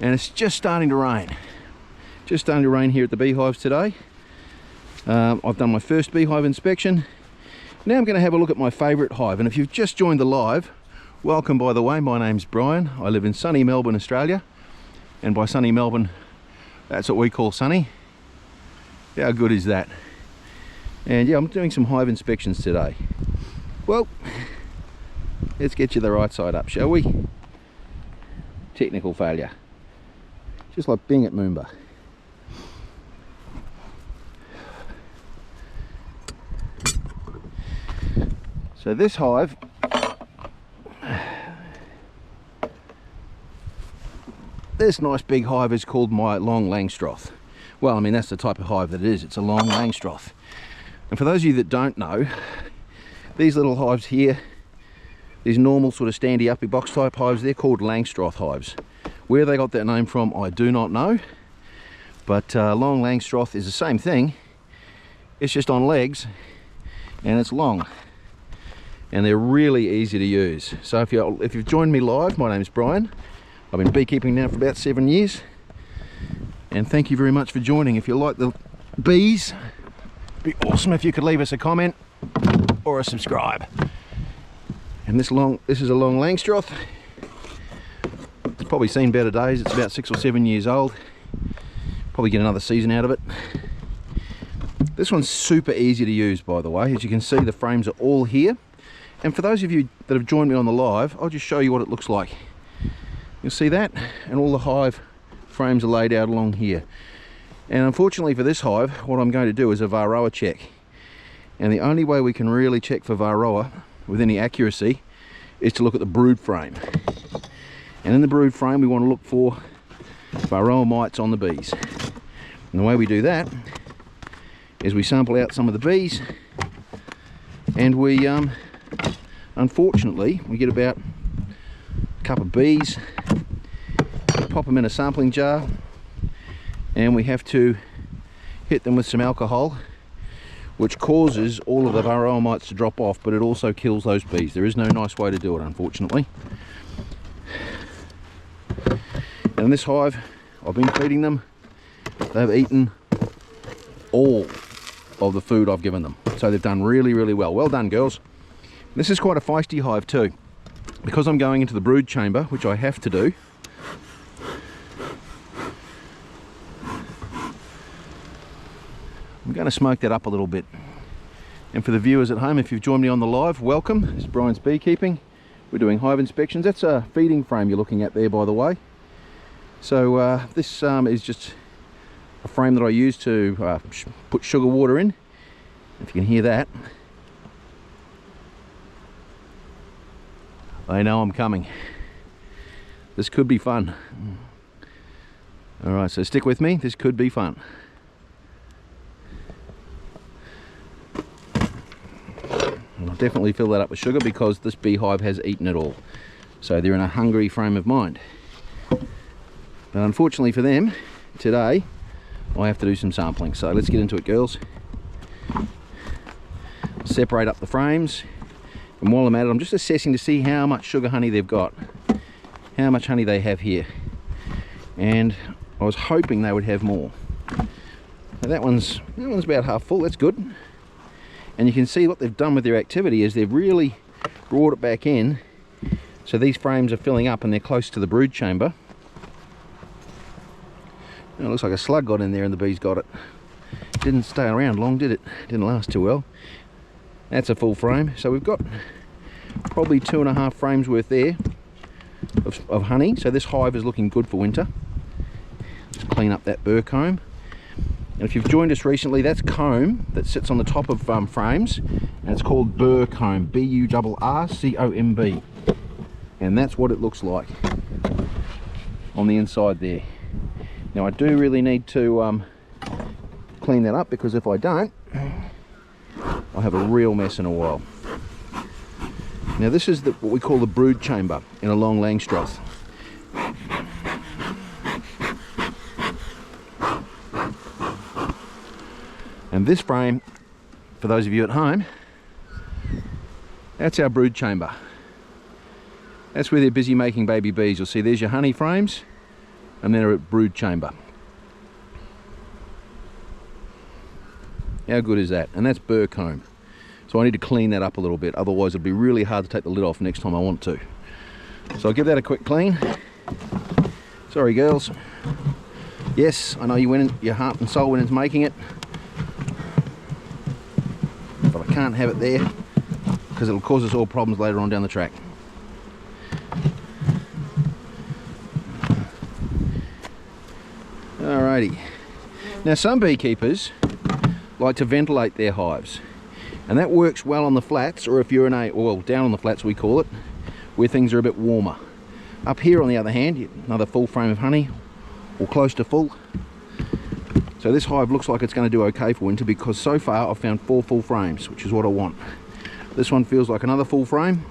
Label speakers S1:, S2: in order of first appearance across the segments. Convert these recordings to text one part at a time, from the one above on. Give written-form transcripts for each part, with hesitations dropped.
S1: And it's just starting to rain. Just starting to rain here at the beehives today. I've done my first beehive inspection. Now I'm going to have a look at my favourite hive. And if you've just joined the live, welcome by the way. My name's Brian. I live in sunny Melbourne, Australia. And by sunny Melbourne, that's what we call sunny. How good is that? And yeah, I'm doing some hive inspections today. Well, let's get you the right side up, shall we? Technical failure. Just like being at Moomba. So this hive, this nice big hive is called my Long Langstroth. Well, I mean, that's the type of hive that it is. It's a Long Langstroth. And for those of you that don't know, these little hives here, these normal sort of standy uppy box type hives, they're called Langstroth hives. Where they got that name from, I do not know. But Long Langstroth is the same thing. It's just on legs and it's long. And they're really easy to use. So if you've joined me live, my name's Brian. I've been beekeeping now for about 7 years. And thank you very much for joining. If you like the bees, it'd be awesome if you could leave us a comment or a subscribe. And this is a Long Langstroth. It's probably seen better days. It's about 6 or 7 years old. Probably get another season out of it. This one's super easy to use, by the way. As you can see, the frames are all here. And for those of you that have joined me on the live, I'll just show you what it looks like. You'll see that, and all the hive frames are laid out along here. And unfortunately for this hive, what I'm going to do is a Varroa check. And the only way we can really check for Varroa with any accuracy is to look at the brood frame. And in the brood frame, we want to look for varroamites on the bees. And the way we do that is we sample out some of the bees, and we unfortunately we get about a cup of bees, pop them in a sampling jar, and we have to hit them with some alcohol, which causes all of the varroamites to drop off, but it also kills those bees. There is no nice way to do it, unfortunately. And in this hive, I've been feeding them. They've eaten all of the food I've given them. So they've done really, really well. Well done, girls. This is quite a feisty hive too. Because I'm going into the brood chamber, which I have to do, I'm going to smoke that up a little bit. And for the viewers at home, if you've joined me on the live, welcome. It's Brian's Beekeeping. We're doing hive inspections. That's a feeding frame you're looking at there, by the way. So this is just a frame that I use to put sugar water in. If you can hear that, they know I'm coming. This could be fun. All right, so stick with me. This could be fun. I'll definitely fill that up with sugar because this beehive has eaten it all. So they're in a hungry frame of mind. But unfortunately for them, today, I have to do some sampling. So let's get into it, girls. Separate up the frames. And while I'm at it, I'm just assessing to see how much sugar honey they've got. How much honey they have here. And I was hoping they would have more. Now that one's about half full, that's good. And you can see what they've done with their activity is they've really brought it back in. So these frames are filling up and they're close to the brood chamber. And it looks like a slug got in there and the bees got it. Didn't stay around long, did it? Didn't last too well. That's a full frame. So we've got probably 2.5 frames worth there of honey. So this hive is looking good for winter. Just clean up that burr comb. And if you've joined us recently, that's comb that sits on the top of frames, and it's called burr comb, B-U-R-R-C-O-M-B. And that's what it looks like on the inside there. Now I do really need to clean that up, because if I don't, I'll have a real mess in a while. Now this is what we call the brood chamber in a Long Langstroth. And this frame, for those of you at home, that's our brood chamber. That's where they're busy making baby bees. You'll see there's your honey frames, and then a brood chamber. How good is that? And that's burr comb. So I need to clean that up a little bit, otherwise it'll be really hard to take the lid off next time I want to. So I'll give that a quick clean. Sorry girls. Yes, I know you went in, your heart and soul went into making it, but I can't have it there because it'll cause us all problems later on down the track. Alrighty. Now some beekeepers like to ventilate their hives, and that works well on the flats, or if you're in a, well, down on the flats we call it, where things are a bit warmer. Up here on the other hand, another full frame of honey, or close to full. So this hive looks like it's going to do okay for winter, because so far I've found 4 full frames, which is what I want. This one feels like another full frame.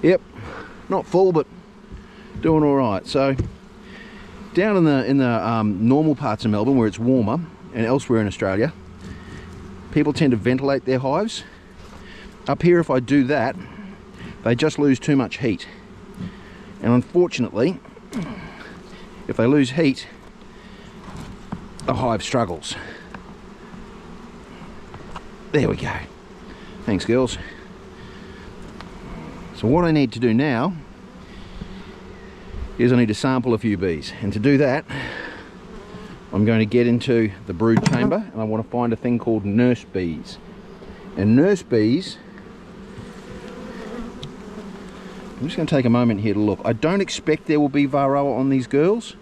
S1: Yep, not full, but doing all right. So down in the normal parts of Melbourne, where it's warmer, and elsewhere in Australia, people tend to ventilate their hives. Up here, if I do that, they just lose too much heat. And unfortunately, if they lose heat, the hive struggles. There we go. Thanks, girls. So what I need to do now is I need to sample a few bees, and to do that I'm going to get into the brood chamber, and I want to find a thing called nurse bees. And nurse bees, I'm just going to take a moment here to look. I don't expect there will be Varroa on these girls,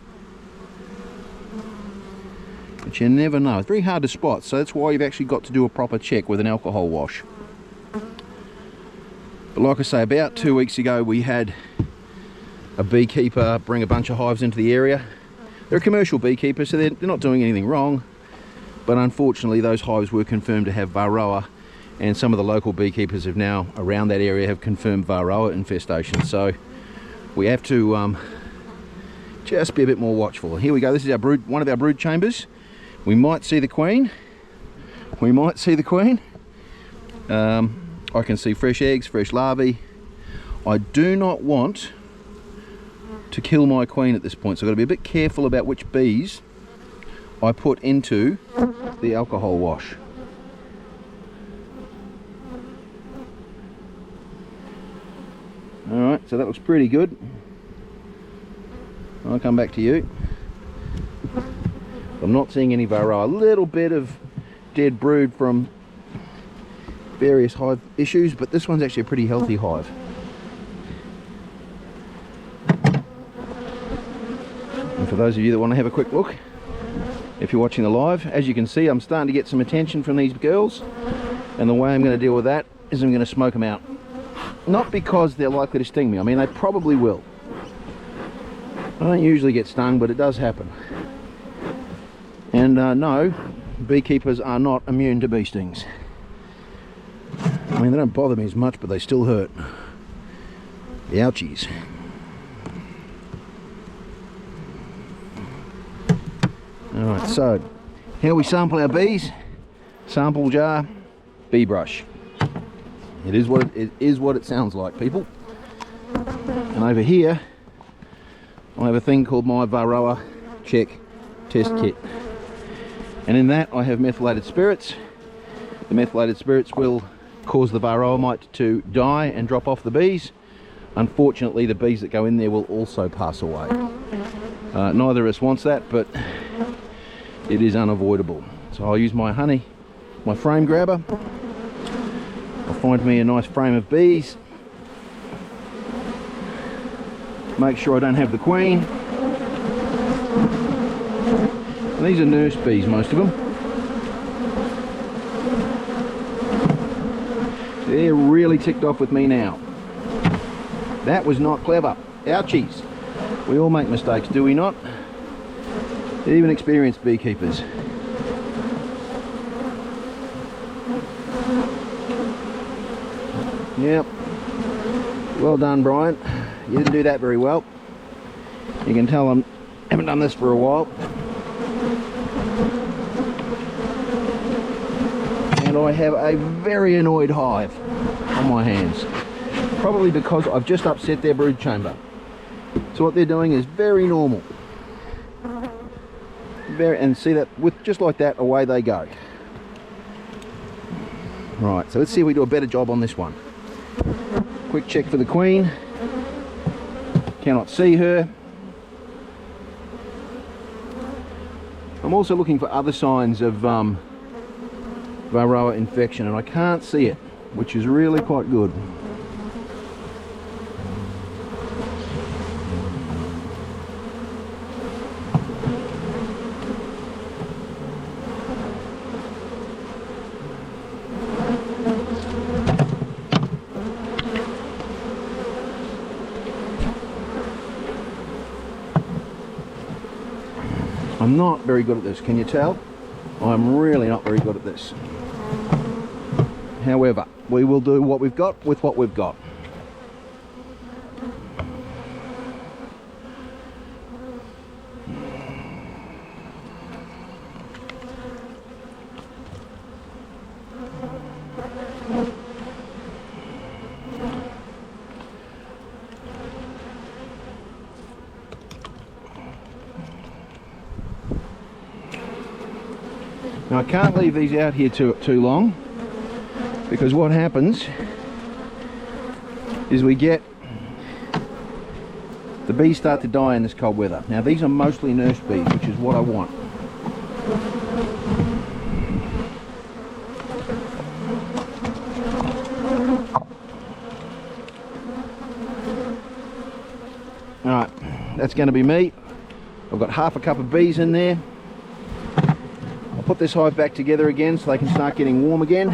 S1: but you never know. It's very hard to spot, so that's why you've actually got to do a proper check with an alcohol wash. But like I say, about 2 weeks ago we had a beekeeper bring a bunch of hives into the area. They're a commercial beekeeper, so they're not doing anything wrong, but unfortunately those hives were confirmed to have Varroa, and some of the local beekeepers have now around that area have confirmed Varroa infestation. So we have to just be a bit more watchful. Here we go. This is our brood, one of our brood chambers. We might see the queen. We might see the queen. I can see fresh eggs, fresh larvae. I do not want to kill my queen at this point, so I've got to be a bit careful about which bees I put into the alcohol wash. Alright, so that looks pretty good. I'll come back to you. I'm not seeing any Varroa. A little bit of dead brood from various hive issues, but this one's actually a pretty healthy hive. And for those of you that want to have a quick look, if you're watching the live, as you can see, I'm starting to get some attention from these girls, and the way I'm going to deal with that is I'm going to smoke them out. Not because they're likely to sting me. I mean, they probably will. I don't usually get stung, but it does happen. And no, beekeepers are not immune to bee stings. I mean, they don't bother me as much, but they still hurt. The ouchies. Alright, so here we sample our bees. Sample jar, bee brush. It is what it sounds like, people. And over here I have a thing called my Varroa check test kit, and in that I have methylated spirits. The methylated spirits will cause the varroamite to die and drop off the bees. Unfortunately, the bees that go in there will also pass away. Neither of us wants that, but it is unavoidable. So I'll use my honey, my frame grabber. I'll find me a nice frame of bees. Make sure I don't have the queen. And these are nurse bees, most of them. They're really ticked off with me now. That was not clever. Ouchies. We all make mistakes, do we not? Even experienced beekeepers. Yep. Well done, Brian. You didn't do that very well. You can tell I haven't done this for a while. And I have a very annoyed hive on my hands. Probably because I've just upset their brood chamber. So what they're doing is very normal. And see that, with just like that, away they go. Right, so let's see if we do a better job on this one. Quick check for the queen. Cannot see her. I'm also looking for other signs of Varroa infection, and I can't see it, which is really quite good. I'm not very good at this, can you tell? I'm really not very good at this. However, we will do what we've got with what we've got. Now I can't leave these out here too long, because what happens is we get the bees start to die in this cold weather. Now these are mostly nurse bees, which is what I want. Alright, that's going to be me. I've got half a cup of bees in there. Put this hive back together again so they can start getting warm again,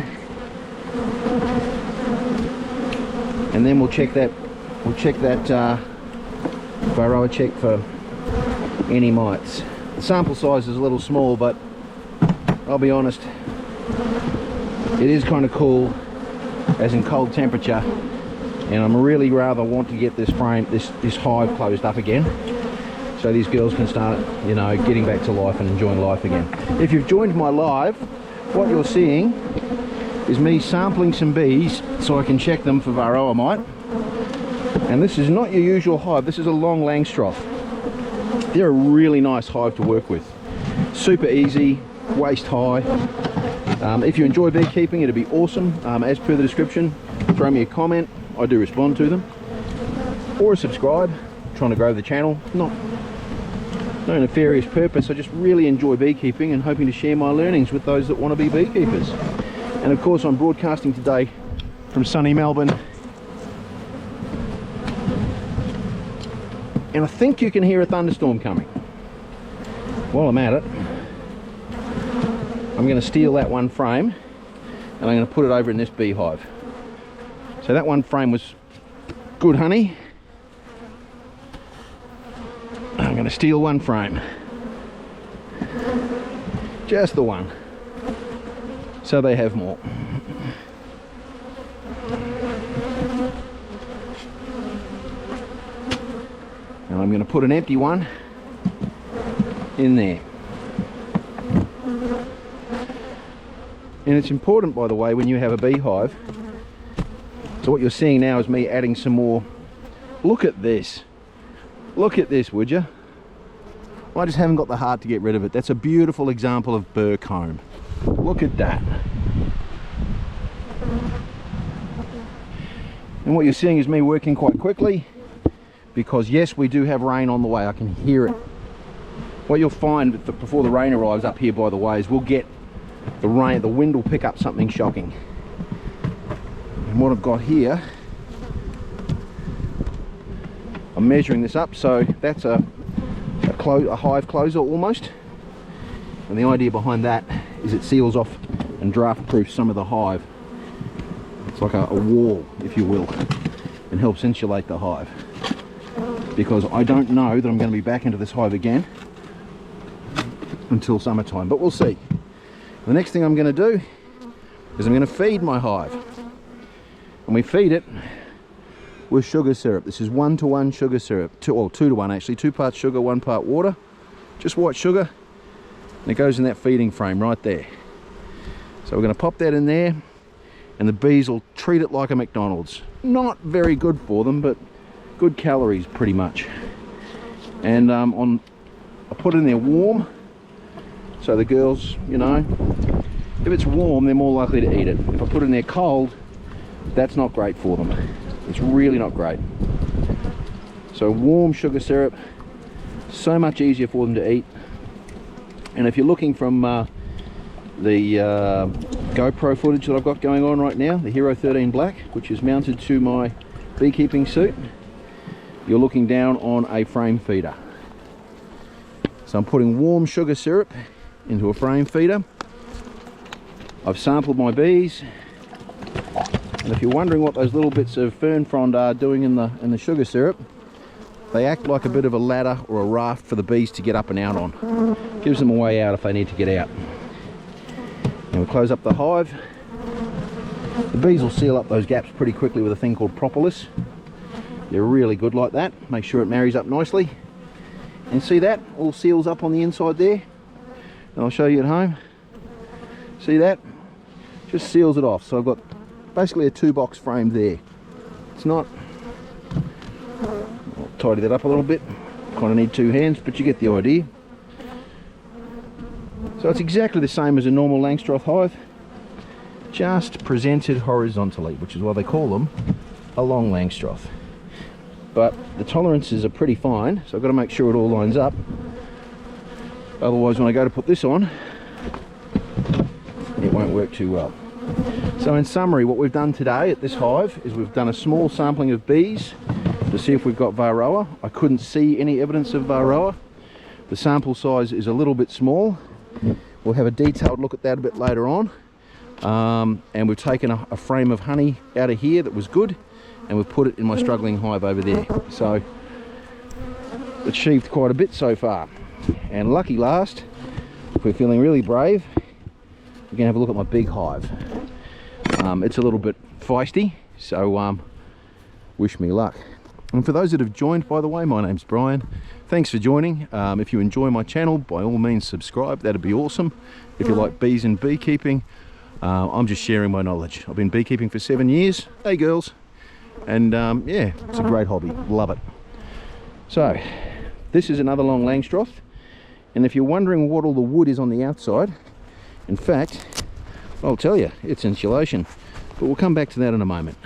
S1: and then we'll check that Varroa check for any mites. The sample size is a little small, but I'll be honest, it is kind of cool, as in cold temperature, and I'm really rather want to get this hive closed up again, so these girls can start, you know, getting back to life and enjoying life again. If you've joined my live, what you're seeing is me sampling some bees so I can check them for varroamite. And this is not your usual hive, this is a Long Langstroth. They're a really nice hive to work with. Super easy, waist high. If you enjoy beekeeping, it'd be awesome. As per the description, throw me a comment, I do respond to them. Or a subscribe, trying to grow the channel. No nefarious purpose, I just really enjoy beekeeping and hoping to share my learnings with those that want to be beekeepers. And of course I'm broadcasting today from sunny Melbourne. And I think you can hear a thunderstorm coming. While I'm at it, I'm going to steal that one frame and I'm going to put it over in this beehive. So that one frame was good honey. I'm going to steal one frame, just the one, so they have more. And I'm going to put an empty one in there. And it's important, by the way, when you have a beehive, so what you're seeing now is me adding some more. Look at this. Look at this, would you? I just haven't got the heart to get rid of it. That's a beautiful example of burr comb. Look at that. And what you're seeing is me working quite quickly, because yes, we do have rain on the way. I can hear it. What you'll find before the rain arrives up here, by the way, is we'll get the rain, the wind will pick up something shocking. And what I've got here, I'm measuring this up, so that's a hive closer almost, and the idea behind that is it seals off and draft proofs some of the hive. It's like a wall, if you will, and helps insulate the hive, because I don't know that I'm going to be back into this hive again until summertime, but we'll see. The next thing I'm going to do is I'm going to feed my hive, and we feed it with sugar syrup. This is 1-to-1 sugar syrup, 2-to-1 actually, 2 parts sugar, 1 part water, just white sugar, and it goes in that feeding frame right there. So we're going to pop that in there, and the bees will treat it like a McDonald's. Not very good for them, but good calories pretty much. And I put it in there warm, so the girls, you know, if it's warm, they're more likely to eat it. If I put it in there cold, that's not great for them. It's really not great. So warm sugar syrup, so much easier for them to eat. And if you're looking from the GoPro footage that I've got going on right now, the Hero 13 Black, which is mounted to my beekeeping suit, you're looking down on a frame feeder. So I'm putting warm sugar syrup into a frame feeder. I've sampled my bees, and if you're wondering what those little bits of fern frond are doing in the sugar syrup, they act like a bit of a ladder or a raft for the bees to get up and out on. Gives them a way out if they need to get out. And we close up the hive. The bees will seal up those gaps pretty quickly with a thing called propolis. They're really good like that. Make sure it marries up nicely. And see that? All seals up on the inside there. And I'll show you at home. See that? Just seals it off. So I've got basically a 2-box frame there. It's not... I'll tidy that up a little bit. Kind of need 2 hands, but you get the idea. So it's exactly the same as a normal Langstroth hive, just presented horizontally, which is why they call them a Long Langstroth. But the tolerances are pretty fine, so I've got to make sure it all lines up. Otherwise, when I go to put this on, it won't work too well. So in summary, what we've done today at this hive is we've done a small sampling of bees to see if we've got Varroa. I couldn't see any evidence of Varroa. The sample size is a little bit small. We'll have a detailed look at that a bit later on. And we've taken a frame of honey out of here that was good, and we've put it in my struggling hive over there. So achieved quite a bit so far. And lucky last, if we're feeling really brave, we're gonna have a look at my big hive. It's a little bit feisty, so wish me luck. And for those that have joined, by the way, my name's Brian. Thanks for joining. If you enjoy my channel, by all means subscribe, that'd be awesome. If you like bees and beekeeping, I'm just sharing my knowledge. I've been beekeeping for 7 years. Hey girls. And yeah, it's a great hobby, love it. So, this is another Long Langstroth. And if you're wondering what all the wood is on the outside, in fact, I'll tell you, it's insulation. But we'll come back to that in a moment.